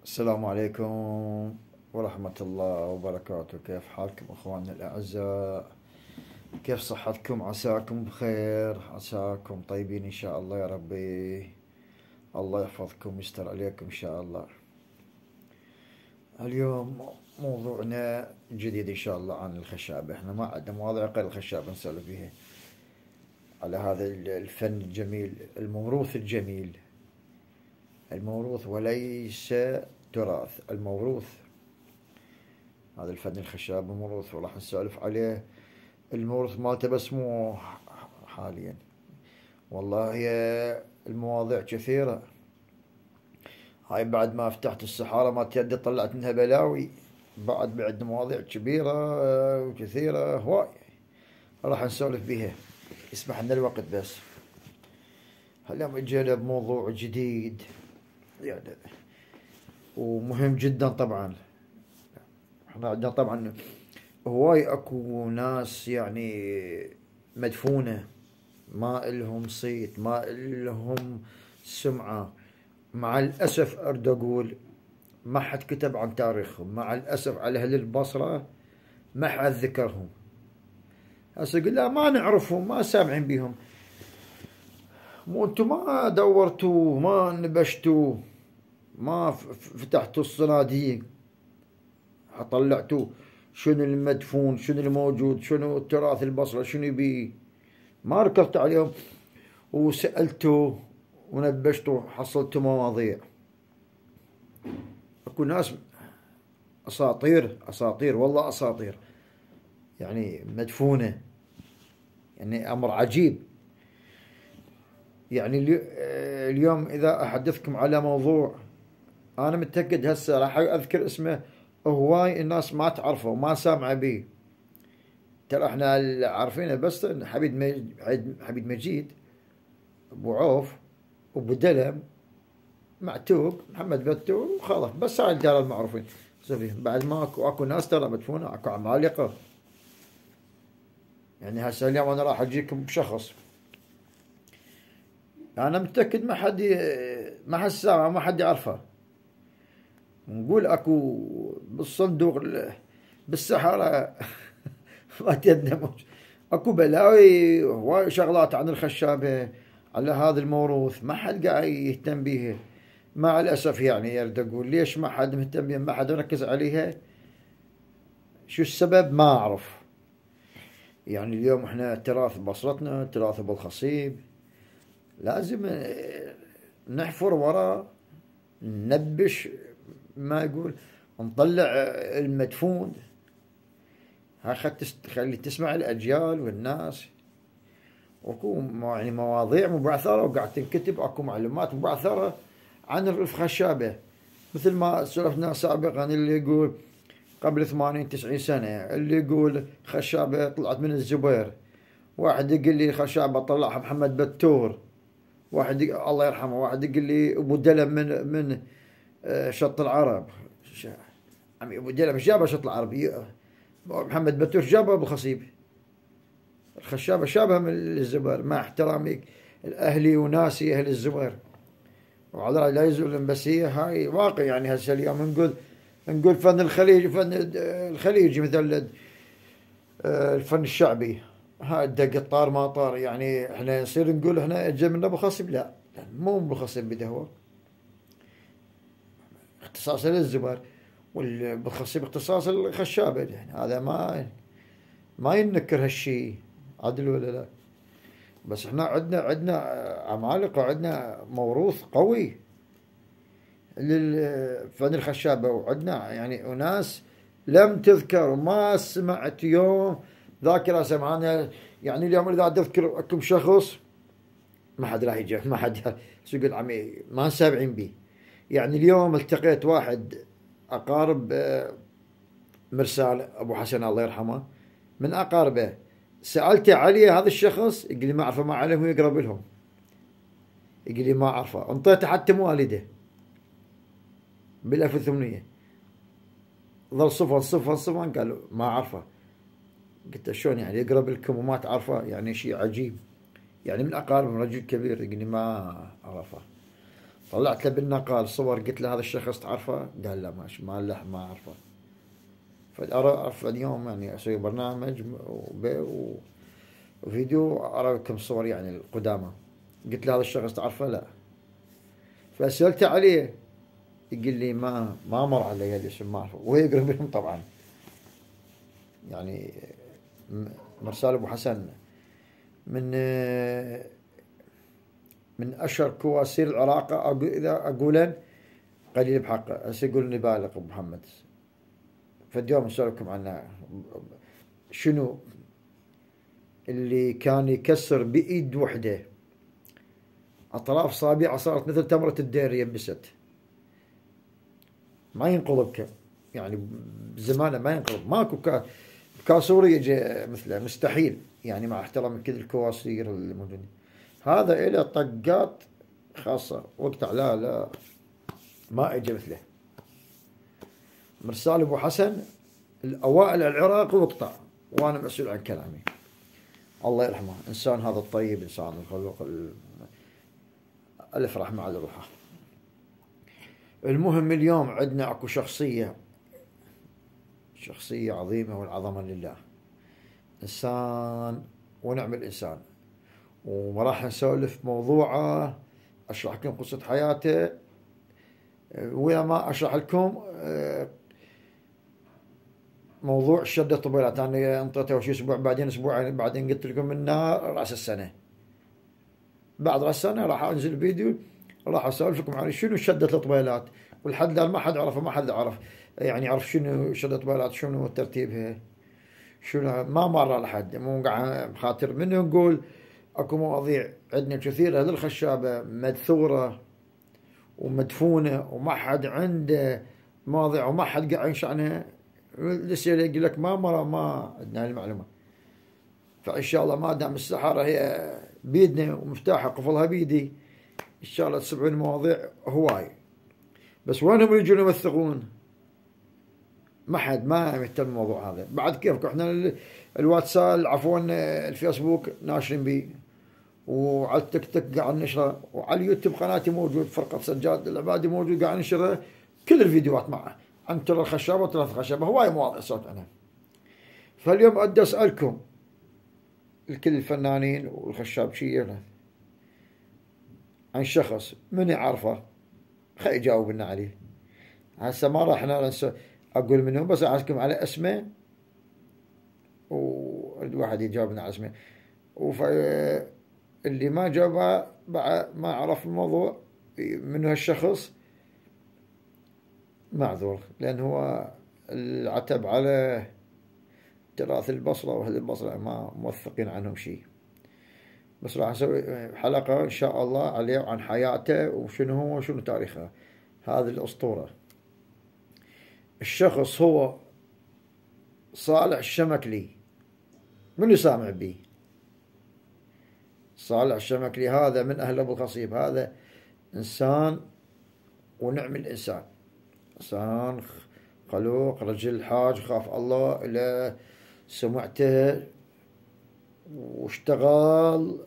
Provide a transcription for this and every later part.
السلام عليكم ورحمة الله وبركاته. كيف حالكم أخواننا الأعزاء؟ كيف صحتكم؟ عساكم بخير، عساكم طيبين إن شاء الله يا ربي. الله يحفظكم ويستر عليكم إن شاء الله. اليوم موضوعنا جديد إن شاء الله عن الخشابة. إحنا ما عندنا مواضيع غير الخشابة نسولف فيها على هذا الفن الجميل، الموروث الجميل، الموروث وليس تراث، الموروث. هذا الفن الخشاب موروث وراح نسولف عليه. الموروث مالته بس مو حاليا، والله هي المواضيع كثيرة. هاي بعد ما فتحت السحارة ما يدي طلعت منها بلاوي. بعد مواضيع كبيرة وكثيرة هواي راح نسولف بيها. يسمح لنا الوقت بس. اليوم اجينا بموضوع جديد يعني ومهم جدا طبعا. احنا عندنا طبعا هواي اكو ناس يعني مدفونة، ما إلهم صيت، ما إلهم سمعة. مع الأسف أريد أقول ما حد كتب عن تاريخهم، مع الأسف على أهل البصرة ما حد ذكرهم. هسه يقول لا ما نعرفهم، ما سامعين بيهم. مو انتم ما دورتوا، ما نبشتوا، ما فتحتوا الصناديق، طلعتوا شنو المدفون، شنو الموجود، شنو التراث البصرة، شنو بيه. ما ركضتوا عليهم وسألتوا ونبشتوا، حصلتوا مواضيع. اكو ناس اساطير، اساطير والله اساطير، يعني مدفونة. يعني امر عجيب. يعني اليوم اذا احدثكم على موضوع انا متأكد هسه راح اذكر اسمه، هواي الناس ما تعرفه وما سامعه به. ترى احنا اللي عارفينه بس حبيب مجيد، ابو عوف، ابو دلم، معتوق، محمد بتول وخلاص. بس هاي الدار المعروفين. بعد ما اكو ناس ترى مدفونه، اكو عمالقه. يعني هسه اليوم انا راح اجيكم بشخص انا متاكد ما حد سامع، ما حد يعرفه. نقول اكو بالصندوق بالسحاره ما تدنا اكو بلاوي هواي شغلات عن الخشابه، على هذا الموروث ما حد قاعد يهتم بيها. مع الاسف يعني اريد اقول ليش ما حد مهتم بيها، ما حد مركز عليها. شو السبب ما اعرف. يعني اليوم احنا تراث بصرتنا، تراث ابو الخصيب، لازم نحفر وراه، ننبش، ما يقول، نطلع المدفون. خلي تسمع الأجيال والناس. وكو يعني مواضيع مبعثرة وقاعد تنكتب، اكو معلومات مبعثرة عن الخشابة. مثل ما سولفنا سابقا، اللي يقول قبل 80 90 سنة، اللي يقول خشابة طلعت من الزبير، واحد يقول لي خشابة طلعها محمد بتور، الله يرحمه، واحد يقول لي ابو دلم من شط العرب. عمي ابو دلم جابه شط العرب، محمد بتور جابه ابو خصيب. الخشابه شابه من الزبير، مع احترامي الاهلي وناسي اهل الزبير وعلى لا يزول، بس هي هاي واقع. يعني هسه اليوم نقول فن الخليج، فن الخليجي مثل الفن الشعبي. هاي الدق الطار ما طار. يعني احنا نصير نقول احنا اجى من ابو خصيب؟ لا، مو ابو خصيب بده هو، اختصاصه للزبر، والخصيب اختصاص الخشابة. يعني هذا ما ينكر هالشي، عدل ولا لا؟ بس احنا عندنا عمالقة، عندنا موروث قوي للفن الخشابة، وعندنا يعني أناس لم تذكر وما سمعت يوم ذاكرة سمعنا. يعني اليوم إذا تذكر كم شخص ما حد راح يجي، ما حد يقول عمي ما سامعين به. يعني اليوم التقيت واحد أقارب مرسال أبو حسن الله يرحمه، من أقاربه، سألته عليه هذا الشخص، يقول لي ما أعرفه، ما علمه يقرب لهم، يقول لي ما أعرفه. انطيته حتى موالده بال 1800، ظل صفر صفر صفر، قالوا ما أعرفه. قلت له شلون يعني يقرب لكم وما تعرفه؟ يعني شيء عجيب. يعني من أقارب رجل كبير، يقول لي ما أعرفه. طلعت له بالنقال صور، قلت له هذا الشخص تعرفه؟ قال لا ما أعرفه. فأعرف اليوم يعني أسوي برنامج وفيديو أرى لكم صور يعني القدامى. قلت له هذا الشخص تعرفه؟ لا. فسألت عليه، يقول لي ما مر علي الاسم، ما أعرفه، وهي يقرب لهم طبعا. يعني مرسال أبو حسن من أشهر كواسير العراق، إذا أقولا قليل بحقه، هسه يقولني بالغ أبو محمد. فاليوم أسألكم عنه، شنو اللي كان يكسر بإيد وحدة أطراف صابعه صارت مثل تمرة الدير يبست، ما ينقلب يعني بزمانه ما ينقلب، ماكو كاسوري يجي مثله، مستحيل يعني، مع احترام كل الكواسير الموجودين. هذا إله طقات خاصة، وقت لا ما اجى مثله. مرسال ابو حسن الاوائل العراق وقطع، وانا مسؤول عن كلامي. الله يرحمه، انسان هذا الطيب، انسان الخلق، الف رحمه على روحه. المهم اليوم عندنا اكو شخصية عظيمة، والعظمة لله. انسان ونعم الانسان، وراح نسولف موضوعه، اشرح لكم قصة حياته، ويا ما اشرح لكم موضوع شدة طبيلات. انا انطيته وش اسبوع، بعدين اسبوعين بعدين قلت لكم انها راس السنة. بعد راس السنة راح انزل فيديو، راح اسولف لكم عن شنو شدة الطبيلات، ولحد الان ما حد عرفه، ما حد عرف يعني عرف شنو شدة الطبيلات، شنو ترتيبها، شنو ما مر لحد. مو قاعد خاطر منه نقول اكو مواضيع عندنا كثيرة للخشابة مدثورة ومدفونة، وما حد عنده مواضيع، وما حد قاعد ينشأنها. لسه يقول لك ما عندنا المعلومة. فإن شاء الله ما دام السحارة هي بيدنا ومفتاحها قفلها بيدي، إن شاء الله تسمعون مواضيع هواي. بس وينهم يجون يوثقون؟ ما حد ما يهتم بالموضوع هذا. بعد كيف احنا الواتساب عفوا الفيسبوك ناشرين بيه، وعلى التيك توك قاعد نشره، وعلى اليوتيوب قناتي موجود، فرقة سجاد العبادي موجود قاعد نشره كل الفيديوهات معه عن ترى الخشابة وثلاث خشبة، هواي مواضيع صوت عنها. فاليوم أدي أسألكم الكل الفنانين والخشابشية عن شخص من يعرفه، خلي يجاوب لنا عليه. هسه ما راح أقول منهم، بس أعزكم على اسمه، والواحد يجاوبنا على اسمه. اللي ما جاوبه ما عرف الموضوع من هالشخص معذور، لأن هو العتب على تراث البصرة، وأهل البصرة ما موثقين عنهم شيء. بس راح نسوي حلقة إن شاء الله عليه، عن حياته وشنو هو وشنو تاريخه. هذه الأسطورة. الشخص هو صالح الشمكلي. منو سامع بيه؟ صالح الشمكلي هذا من أهل أبو الخصيب، هذا إنسان ونعم الإنسان، إنسان خلوق، رجل حاج، خاف الله، إلى سمعته واشتغل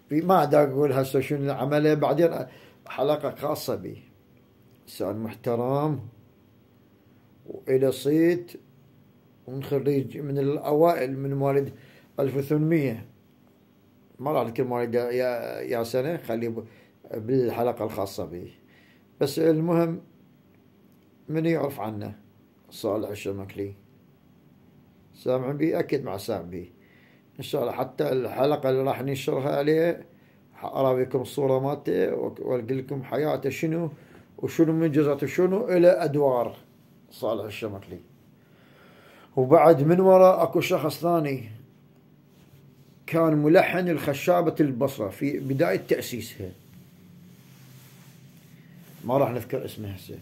في، ما أقدر أقول هسه شنو عمله، بعدين حلقة خاصة به. إنسان محترم وإلى صيت، ومن خريج من الأوائل من مواليد 1800. ما راح أذكر مواليد يا سنة، خليه بالحلقة الخاصة به. بس المهم من يعرف عنه صالح الشمكلي، سامع بيه؟ أكيد مع سامع بيه إن شاء الله. حتى الحلقة اللي راح ننشرها عليه أراويكم الصورة مالته، وأقول لكم حياته شنو وشنو منجزاته، شنو إلى أدوار صالح الشمكلي. وبعد من وراء أكو شخص ثاني كان ملحن الخشابة البصرة في بداية تأسيسها، ما راح نذكر اسمه هسه.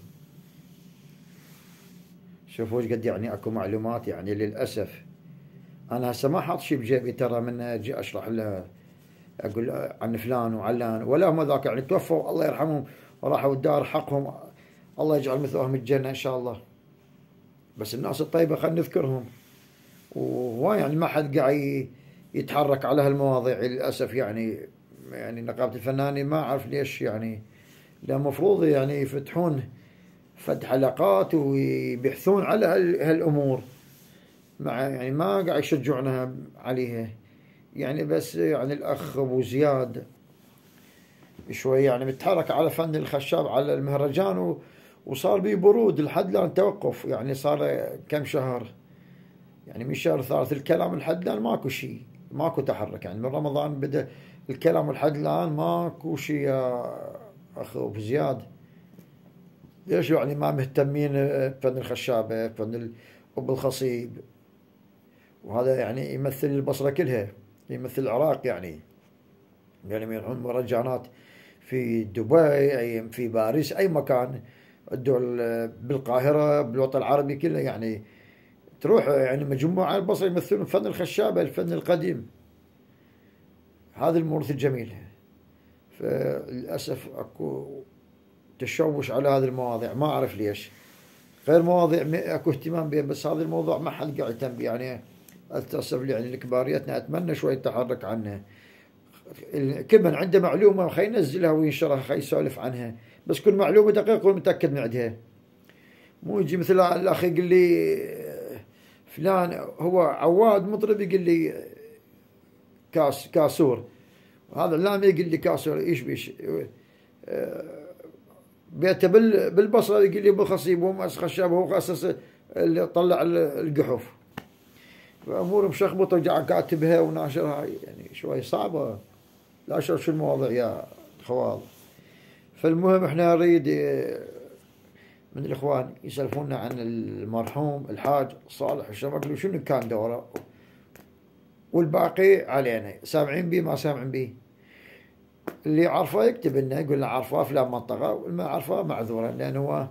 شوفوا ايش قد يعني اكو معلومات، يعني للاسف انا هسه ما حاط شيء بجيبي، ترى من اجي اشرح له اقول عن فلان وعلان، ولا هم ذاك يعني توفوا الله يرحمهم وراحوا الدار حقهم، الله يجعل مثواهم الجنة ان شاء الله. بس الناس الطيبة خلينا نذكرهم، وهو يعني ما حد قاعد يتحرك على هالمواضيع للاسف. يعني نقابة الفنانين ما اعرف ليش يعني لأن المفروض يعني يفتحون فتح حلقات ويبحثون على هالأمور، مع يعني ما قاعد يشجعونها عليها. يعني بس يعني الأخ أبو زياد شوي يعني متحرك على فن الخشاب على المهرجان، وصار بيه برود لحد الآن توقف، يعني صار كم شهر، يعني من شهر ثالث الكلام لحد الآن ماكو شيء، ماكو تحرك. يعني من رمضان بدأ الكلام لحد الآن ماكو شيء يا أخ أبو زياد. ليش يعني ما مهتمين بفن الخشابة، بفن أبو الخصيب؟ وهذا يعني يمثل البصرة كلها، يمثل العراق يعني من يروحون مهرجانات في دبي، أي في باريس، أي مكان الدول، بالقاهرة، بالوطن العربي كله، يعني تروح يعني مجموعة البصرة يمثلون فن الخشابة، الفن القديم، هذا الموروث الجميل. فللأسف أكو تشوش على هذه المواضيع، ما أعرف ليش. غير مواضيع أكو اهتمام بها، بس هذا الموضوع ما حد قاعد يهتم به. يعني أتأسف لي، يعني لكباريتنا أتمنى شوي تحرك عنها. كل من عنده معلومة خي ينزلها وينشرها، خي يسولف عنها، بس كل معلومة دقيقة ومتأكد من عندها. مو يجي مثل الأخ يقول لي فلان هو عواد مطرب، يقول لي كاسور. هذا لا ما يقول لي كاسور، ايش بيش بيته بالبصره، يقول لي بالخصيب، هو مؤسس خشاب، هو اساس اللي طلع القحف. فامور مشخبطه وجاء كاتبها وناشرها، يعني شوي صعبه. لا شو المواضيع يا خوال. فالمهم احنا نريد من الاخوان يسالفونا عن المرحوم الحاج صالح الشمكلي، شنو كان دوره، والباقي علينا، سامعين بيه ما سامعين بيه. اللي عرفه يكتب لنا يقول لنا عرفه فلان منطقة، واللي ما عرفه معذورا، لأنه هو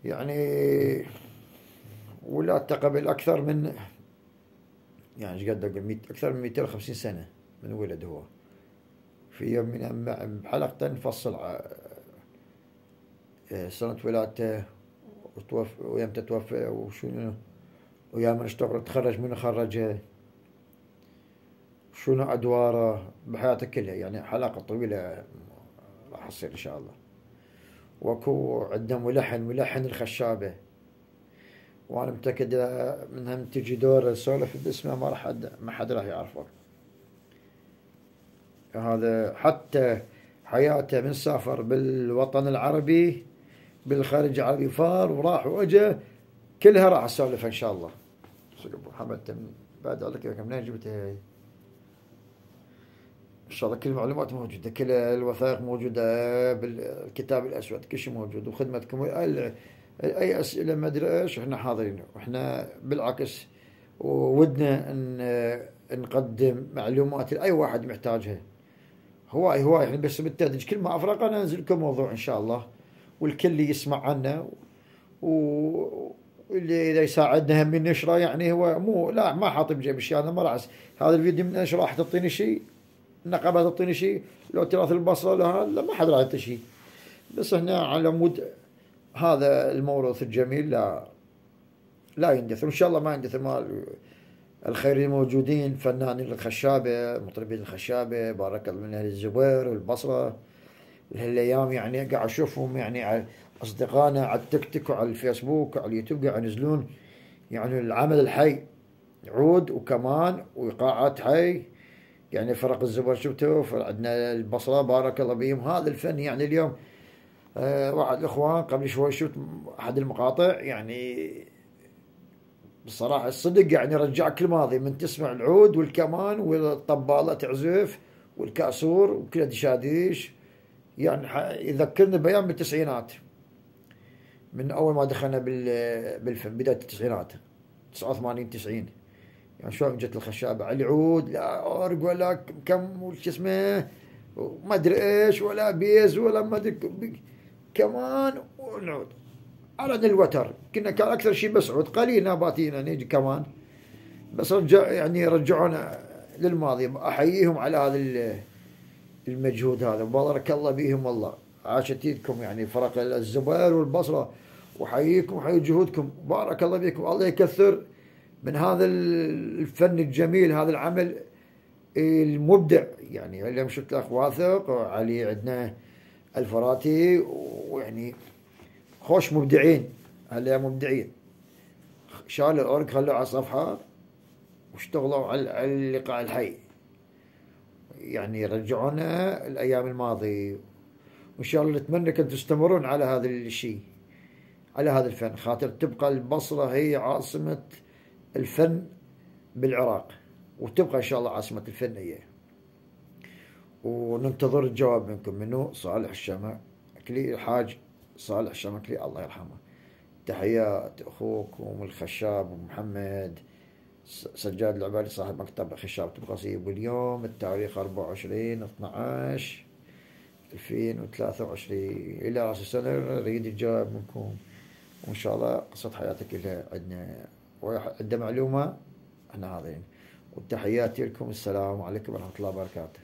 يعني ولادته قبل أكثر من، يعني ايش قد أقول، أكثر من 250 سنة من ولد هو. في يوم من بحلقته نفصل سنة ولادته وتوفى ويمتى توفى وشنو، ويا من اشتغل تخرج من خرجه، شنو أدواره بحياته كلها. يعني حلقة طويلة راح تصير إن شاء الله. واكو عندنا ملحن الخشابة، وانا متأكد منها من تجي دور سولف باسمه ما حد راح يعرفه. هذا حتى حياته من سافر بالوطن العربي، بالخارج العربي، فار وراح واجا، كلها راح اسولفها ان شاء الله. ابو حمد بعد لك منين جبتها هاي؟ ان شاء الله كل المعلومات موجوده، كل الوثائق موجوده بالكتاب الاسود، كل شيء موجود، وخدمتكم اي اسئله ما ادري ايش احنا حاضرين. واحنا بالعكس ودنا ان نقدم معلومات لاي واحد محتاجها، هواي يعني، بس بالتدريج كل ما افرق انا انزل لكم موضوع ان شاء الله، والكل يسمع عنه، واللي اذا يساعدنا هم من نشره. يعني هو مو لا ما حاط بجيب شيء، انا ما راح هذا الفيديو من نشره راح تعطيني شيء، النقابة تعطيني شيء، لو تراث البصرة لها لا ما حد راح يعطي شيء. بس احنا على مود هذا الموروث الجميل لا يندثر، وان شاء الله ما يندثر. مال الخيرين موجودين، فنانين الخشابة، مطربين الخشابة، بارك الله من اهل الزبير والبصرة هالايام. يعني قاعد اشوفهم يعني على اصدقائنا على التيك توك وعلى الفيسبوك وعلى اليوتيوب قاعد ينزلون يعني العمل الحي، عود وكمان وايقاعات حي. يعني فرق الزبر شفتوا، عندنا البصرة بارك الله بهم، هذا الفن. يعني اليوم واحد الاخوان قبل شوي شفت احد المقاطع، يعني بصراحة الصدق يعني رجعك الماضي، من تسمع العود والكمان والطبالة تعزف والكاسور وكل دشاديش، يعني يذكرني بأيام التسعينات، من أول ما دخلنا بالفن بداية التسعينات 89 90. يعني شلون جت الخشابة على العود، لا أورق ولا كم وش اسمه ما أدري إيش، ولا بيز ولا ما أدري كمان ونعود على الوتر. كان أكثر شيء بس عود قليل، نباتينا نيجي كمان، بس يعني رجعونا للماضي. أحييهم على هذا المجهود هذا، وبارك الله بيهم والله، عاشت ايدكم يعني فرق الزبير والبصرة، وحييكم وحيي جهودكم، بارك الله بيكم. الله يكثر من هذا الفن الجميل، هذا العمل المبدع. يعني اليوم شفت الاخ واثق علي، عندنا الفراتي، ويعني خوش مبدعين، هلا مبدعين، شالوا الأورج خلوه على الصفحة واشتغلوا على اللقاء الحي، يعني رجعونا الأيام الماضية. وإن شاء الله نتمنى أن تستمرون على هذا الشيء، على هذا الفن، خاطر تبقى البصرة هي عاصمة الفن بالعراق، وتبقى إن شاء الله عاصمة الفن هي. وننتظر الجواب منكم. منو؟ صالح الشماكلي، الحاج صالح الشماكلي الله يرحمه. تحيات أخوكم الخشاب محمد سجاد العبالي، صاحب مكتب خشاب تبقصيب. واليوم التاريخ 24/12/2023. إلى رأس السنة نريد الجواب منكم، وإن شاء الله قصة حياتك إلها عندنا، وعنده معلومة احنا هذين. وتحياتي لكم، السلام عليكم ورحمة الله وبركاته.